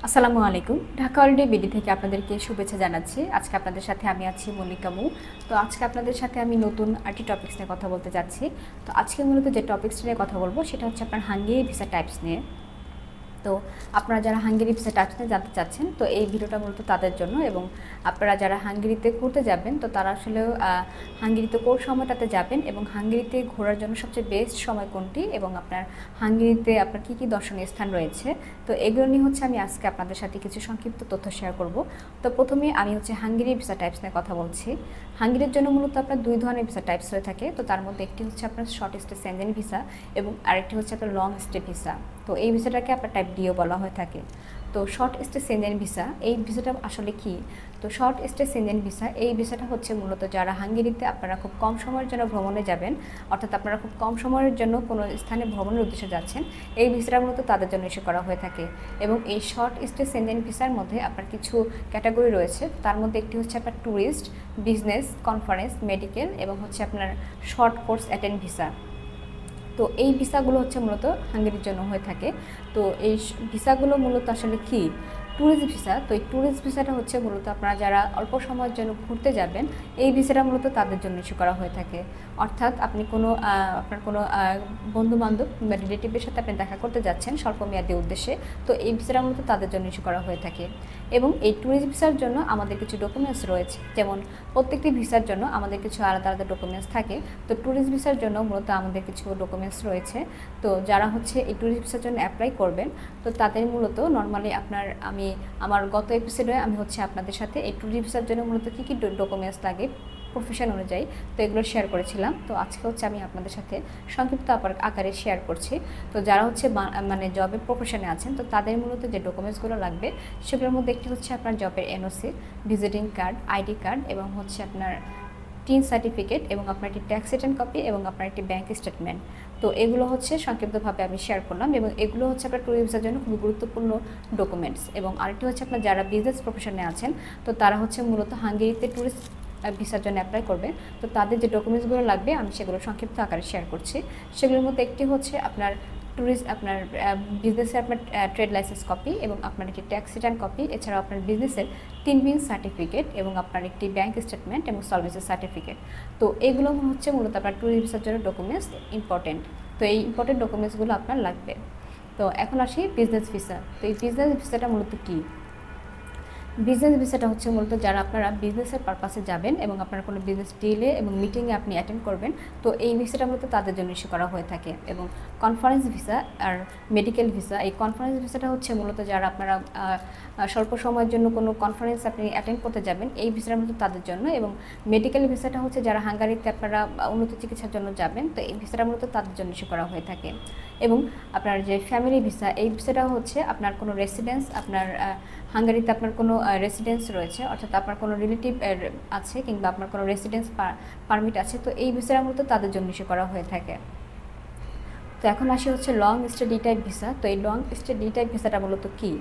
আসসালামু আলাইকুম। Dhaka holiday BD থেকে আপনাদেরকে শুভেচ্ছা জানাচ্ছি। আজকে আপনাদের সাথে আমি আছি মল্লিকা মু। তো আজকে আপনাদের সাথে আমি নতুন আরেকটি টপিকস নিয়ে কথা বলতে যাচ্ছি। তো আজকে মূলত যে টপিকসটা নিয়ে কথা বলবো সেটা হচ্ছে আপনার হাঙ্গেরি ভিসা টাইপস নিয়ে। তো আপনারা যারা হাঙ্গেরি ভিসা টাইপস নিয়ে জানতে চাচ্ছেন তো এই ভিডিওটা মূলত তাদের জন্য, এবং আপনারা যারা হাঙ্গেরিতে ঘুরতে যাবেন তো তারা আসলেও হাঙ্গেরিতে কোন সময়টাতে যাবেন এবং হাঙ্গেরিতে ঘোরার জন্য সবচেয়ে বেস্ট সময় কোনটি, এবং আপনার হাঙ্গেরিতে আপনার কী কী দর্শনীয় স্থান রয়েছে, তো এগুলো নিয়ে হচ্ছে আমি আজকে আপনাদের সাথে কিছু সংক্ষিপ্ত তথ্য শেয়ার করব। তো প্রথমে আমি হচ্ছে হাঙ্গেরি ভিসা টাইপস নিয়ে কথা বলছি। হাঙ্গেরির জন্য মূলত আপনার দুই ধরনের ভিসা টাইপস হয়ে থাকে। তো তার মধ্যে একটি হচ্ছে আপনার শর্ট স্টে সেনজেন ভিসা এবং আরেকটি হচ্ছে আপনার লং স্টে ভিসা। তো এই ভিসাটাকে আপনার টাইপ ডিও বলা হয়ে থাকে। তো শর্ট স্টে সেনজেন ভিসা, এই ভিসাটা আসলে কি? তো শর্ট স্টে সেনজেন ভিসা, এই ভিসাটা হচ্ছে মূলত যারা হাঙ্গেরিতে আপনারা খুব কম সময়ের জন্য ভ্রমণে যাবেন, অর্থাৎ আপনারা খুব কম সময়ের জন্য কোনো স্থানে ভ্রমণের উদ্দেশ্যে যাচ্ছেন, এই ভিসাটা মূলত তাদের জন্য ইস্যু করা হয়ে থাকে। এবং এই শর্ট স্টে সেনজেন ভিসার মধ্যে আপনার কিছু ক্যাটাগরি রয়েছে। তার মধ্যে একটি হচ্ছে আপনার ট্যুরিস্ট, বিজনেস, কনফারেন্স, মেডিকেল এবং হচ্ছে আপনার শর্ট কোর্স অ্যাটেন্ড ভিসা। তো এই ভিসাগুলো হচ্ছে মূলত হাঙ্গেরির জন্য হয়ে থাকে। তো এই ভিসাগুলো মূলত আসলে কি? Tourist visa. তো এই ট্যুরিস্ট ভিসাটা হচ্ছে মূলত আপনারা যারা অল্প সময়ের জন্য ঘুরতে যাবেন, এই ভিসাটা মূলত তাদের জন্য ইস্যু করা হয়ে থাকে। অর্থাৎ আপনি কোনো আপনার কোনো বন্ধুবান্ধব বা রিলেটিভের সাথে আপনি দেখা করতে যাচ্ছেন স্বল্পমেয়াদী উদ্দেশ্যে, তো এই ভিসাটা মূলত তাদের জন্য ইস্যু করা হয়ে থাকে। এবং এই ট্যুরিস্ট ভিসার জন্য আমাদের কিছু ডকুমেন্টস রয়েছে, যেমন প্রত্যেকটি ভিসার জন্য আমাদের কিছু আলাদা আলাদা ডকুমেন্টস থাকে। তো ট্যুরিস্ট ভিসার জন্য মূলত আমাদের কিছু ডকুমেন্টস রয়েছে। তো যারা হচ্ছে এই ট্যুরিস্ট ভিসার জন্য অ্যাপ্লাই করবেন, তো তাদের মূলত নর্মালি আমি আমার গত এপিসোডে আমি হচ্ছে আপনাদের সাথে এই ট্যুরিস্ট ভিসার জন্য মূলত কী কী ডকুমেন্টস লাগে প্রফেশন অনুযায়ী, তো এগুলো শেয়ার করেছিলাম। তো আজকে হচ্ছে আমি আপনাদের সাথে সংক্ষিপ্ত আকারে শেয়ার করছি। তো যারা হচ্ছে মানে জবের প্রফেশনে আছেন, তো তাদের মূলত যে ডকুমেন্টসগুলো লাগবে সেগুলোর মধ্যে একটি হচ্ছে আপনার জবের NOC, visiting card, ID card এবং হচ্ছে আপনার টিন সার্টিফিকেট এবং আপনার একটি ট্যাক্স রিটার্ন কপি এবং আপনার একটি ব্যাঙ্ক স্টেটমেন্ট। তো এগুলো হচ্ছে সংক্ষিপ্তভাবে আমি শেয়ার করলাম, এবং এগুলো হচ্ছে আপনার ট্যুরিস্ট ভিসার জন্য খুবই গুরুত্বপূর্ণ ডকুমেন্টস। এবং আরেকটি হচ্ছে আপনার যারা বিজনেস প্রফেশনে আছেন, তো তারা হচ্ছে মূলত হাঙ্গেরিতে ট্যুরিস্ট ভিসার জন্য অ্যাপ্লাই করবে, তো তাদের যে ডকুমেন্টসগুলো লাগবে আমি সেগুলো সংক্ষিপ্ত আকারে শেয়ার করছি। সেগুলোর মধ্যে একটি হচ্ছে আপনার আপনার বিজনেসের আপনার ট্রেড লাইসেন্স কপি এবং আপনার একটি ট্যাক্স রিটার্ন কপি, এছাড়াও আপনার বিজনেসের 3 সার্টিফিকেট এবং আপনার একটি ব্যাঙ্ক স্টেটমেন্ট এবং সলভেন্সি সার্টিফিকেট। তো এগুলো হচ্ছে মূলত আপনার ট্যুরিস্ট ভিসার জন্য ডকুমেন্টস ইম্পর্টেন্ট। তো এই ইম্পর্টেন্ট ডকুমেন্টসগুলো আপনার লাগবে। তো এখন আসি বিজনেস ভিসা। তো এই বিজনেস ভিসাটা মূলত কী? বিজনেস ভিসাটা হচ্ছে মূলত যারা আপনারা বিজনেসের পারপাসে যাবেন এবং আপনার কোনো বিজনেস ডিলে এবং মিটিংয়ে আপনি অ্যাটেন্ড করবেন, তো এই ভিসাটা মূলত তাদের জন্য ইস্যু করা হয়ে থাকে। এবং কনফারেন্স ভিসা আর মেডিকেল ভিসা, এই কনফারেন্স ভিসাটা হচ্ছে মূলত যারা আপনারা স্বল্প সময়ের জন্য কোনো কনফারেন্স আপনি অ্যাটেন্ড করতে যাবেন, এই ভিসাটা মূলত তাদের জন্য। এবং মেডিকেল ভিসাটা হচ্ছে যারা হাঙ্গারিতে আপনারা উন্নত চিকিৎসার জন্য যাবেন, তো এই ভিসাটা মূলত তাদের জন্য ইস্যু করা হয়ে থাকে। এবং আপনার যে ফ্যামিলি ভিসা, এই ভিসাটা হচ্ছে আপনার কোনো রেসিডেন্স, আপনার হাঙ্গারিতে আপনার কোনো রেসিডেন্স রয়েছে, অর্থাৎ আপনার কোনো রিলেটিভ আছে কিংবা আপনার কোনো রেসিডেন্স পারমিট আছে, তো এই ভিসাটা মূলত তাদের জন্য ইস্যু করা হয়ে থাকে। তো এখন আসি হচ্ছে long stay D type visa. তো এই লং স্টে ডি টাইপ ভিসাটা মূলত কী?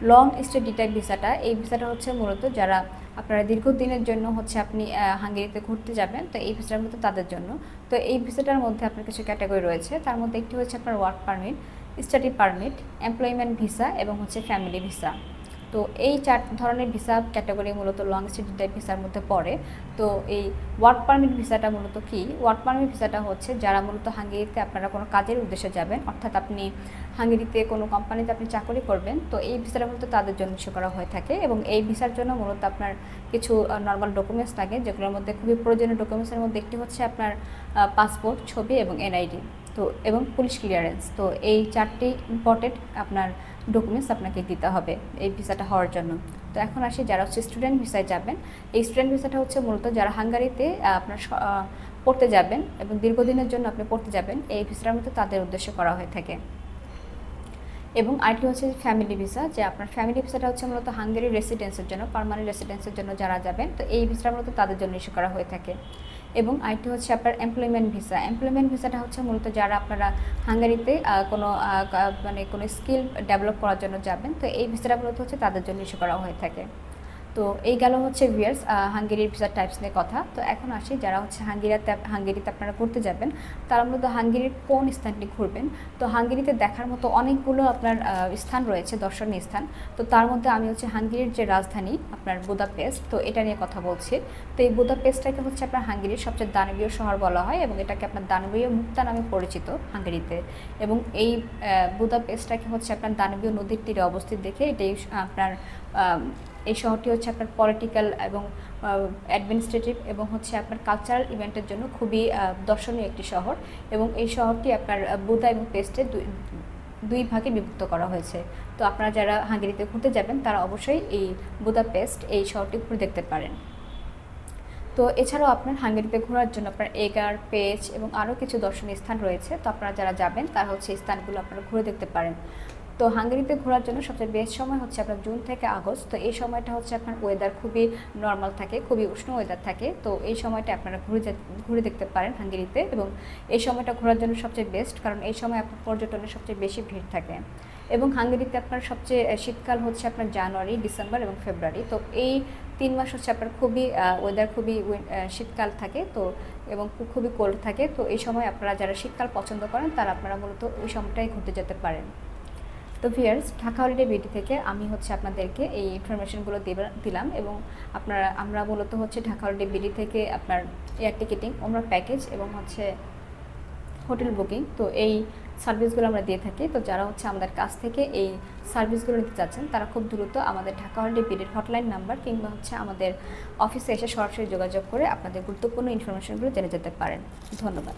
লং স্টে ডি টাইপ ভিসাটা, এই ভিসাটা হচ্ছে মূলত যারা আপনারা দীর্ঘদিনের জন্য হচ্ছে আপনি হাঙ্গেরিতে ঘুরতে যাবেন, তো এই ভিসাটার মতো তাদের জন্য। তো এই ভিসাটার মধ্যে আপনার কিছু ক্যাটাগরি রয়েছে। তার মধ্যে একটি হচ্ছে আপনার work permit, study permit, employment visa এবং হচ্ছে ফ্যামিলি ভিসা। তো এই 4 ধরনের ভিসা ক্যাটাগরি মূলত লং স্টে ডি টাইপ ভিসার মধ্যে পড়ে। তো এই ওয়ার্ক পারমিট ভিসাটা মূলত কি? ওয়ার্ক পারমিট ভিসাটা হচ্ছে যারা মূলত হাঙ্গেরিতে আপনারা কোনো কাজের উদ্দেশ্যে যাবেন, অর্থাৎ আপনি হাঙ্গেরিতে কোনো কোম্পানিতে আপনি চাকরি করবেন, তো এই ভিসাটা মূলত তাদের জন্য ইস্যু করা হয়ে থাকে। এবং এই ভিসার জন্য মূলত আপনার কিছু নর্মাল ডকুমেন্টস লাগে, যেগুলোর মধ্যে খুবই প্রয়োজনীয় ডকুমেন্টসের মধ্যে একটি হচ্ছে আপনার পাসপোর্ট, ছবি এবং এনআইডি, তো এবং পুলিশ ক্লিয়ারেন্স। তো এই 4টি ইম্পর্টেন্ট আপনার ডকুমেন্টস আপনাকে দিতে হবে এই ভিসাটা হওয়ার জন্য। তো এখন আসি যারা হচ্ছে স্টুডেন্ট ভিসায় যাবেন, এই স্টুডেন্ট ভিসাটা হচ্ছে মূলত যারা হাঙ্গারিতে আপনার পড়তে যাবেন এবং দীর্ঘদিনের জন্য আপনি পড়তে যাবেন, এই ভিসাটার মতো তাদের উদ্দেশ্যে করা হয়ে থাকে। এবং আরেকটি হচ্ছে ফ্যামিলি ভিসা, যে আপনার ফ্যামিলি ভিসাটা হচ্ছে মূলত হাঙ্গেরি রেসিডেন্সের জন্য, পার্মানেন্ট রেসিডেন্সের জন্য যারা যাবেন, তো এই ভিসাটা মূলত তাদের জন্য ইস্যু করা হয়ে থাকে। এবং আরেকটি হচ্ছে আপনার এমপ্লয়মেন্ট ভিসা। এমপ্লয়মেন্ট ভিসাটা হচ্ছে মূলত যারা আপনারা হাঙ্গারিতে কোনো মানে কোনো স্কিল ডেভেলপ করার জন্য যাবেন, তো এই ভিসাটা মূলত হচ্ছে তাদের জন্য ইস্যু করা হয়ে থাকে। তো এই গেল হচ্ছে ভিউয়ার্স হাঙ্গেরির ভিসার টাইপস নিয়ে কথা। তো এখন আসি যারা হচ্ছে হাঙ্গেরিতে আপনারা ঘুরতে যাবেন তার মধ্যে হাঙ্গেরির কোন স্থানটি ঘুরবেন। তো হাঙ্গেরিতে দেখার মতো অনেকগুলো আপনার স্থান রয়েছে, দর্শনীয় স্থান। তো তার মধ্যে আমি হচ্ছে হাঙ্গেরির যে রাজধানী আপনার বুদাপেস্ট, তো এটা নিয়ে কথা বলছি। তো এই বুদাপেস্টটাকে হচ্ছে আপনার হাঙ্গেরির সবচেয়ে দানবীয় শহর বলা হয় এবং এটাকে আপনার দানবীয় মুক্তা নামে পরিচিত হাঙ্গেরিতে। এবং এই বুদাপেস্টটাকে হচ্ছে আপনার দানবীয় নদীর তীরে অবস্থিত দেখে এটাই আপনার এই শহরটি হচ্ছে আপনার পলিটিক্যাল এবং অ্যাডমিনিস্ট্রেটিভ এবং হচ্ছে আপনার কালচারাল ইভেন্টের জন্য খুবই দর্শনীয় একটি শহর। এবং এই শহরটি আপনার বুদা এবং পেস্টে দুই ভাগে বিভক্ত করা হয়েছে। তো আপনারা যারা হাঙ্গেরিতে ঘুরতে যাবেন তারা অবশ্যই এই বুদাপেস্ট এই শহরটি ঘুরে দেখতে পারেন। তো এছাড়াও আপনার হাঙ্গেরিতে ঘোরার জন্য আপনার এগার, পেচ এবং আরও কিছু দর্শনীয় স্থান রয়েছে। তো আপনারা যারা যাবেন তারা হচ্ছে এই স্থানগুলো আপনারা ঘুরে দেখতে পারেন। তো হাঙ্গেরিতে ঘোরার জন্য সবচেয়ে বেস্ট সময় হচ্ছে আপনার জুন থেকে আগস্ট। তো এই সময়টা হচ্ছে আপনার ওয়েদার খুবই নর্মাল থাকে, খুবই উষ্ণ ওয়েদার থাকে। তো এই সময়টা আপনারা ঘুরে দেখতে পারেন হাঙ্গেরিতে এবং এই সময়টা ঘোরার জন্য সবচেয়ে বেস্ট, কারণ এই সময় আপনার পর্যটনের সবচেয়ে বেশি ভিড় থাকে। এবং হাঙ্গেরিতে আপনার সবচেয়ে শীতকাল হচ্ছে আপনার জানুয়ারি, ডিসেম্বর এবং ফেব্রুয়ারি। তো এই 3 মাস হচ্ছে আপনার খুবই ওয়েদার খুবই শীতকাল থাকে তো এবং খুবই কোল্ড থাকে। তো এই সময় আপনারা যারা শীতকাল পছন্দ করেন তারা আপনারা মূলত ওই সময়টাই ঘুরতে যেতে পারেন। তো ভিউয়ার্স, ঢাকা হলিডে বিডি থেকে আমি হচ্ছে আপনাদেরকে এই ইনফরমেশনগুলো দিলাম এবং আমরা মূলত হচ্ছে ঢাকা হলিডে বিডি থেকে আপনার এয়ার টিকেটিং, ওমরা প্যাকেজ এবং হচ্ছে হোটেল বুকিং, তো এই সার্ভিসগুলো আমরা দিয়ে থাকি। তো যারা হচ্ছে আমাদের কাছ থেকে এই সার্ভিসগুলো নিতে চাচ্ছেন তারা খুব দ্রুত আমাদের ঢাকা হলিডে বিডির হটলাইন নাম্বার কিংবা হচ্ছে আমাদের অফিসে এসে সরাসরি যোগাযোগ করে আপনাদের গুরুত্বপূর্ণ ইনফরমেশনগুলো জেনে যেতে পারেন। ধন্যবাদ।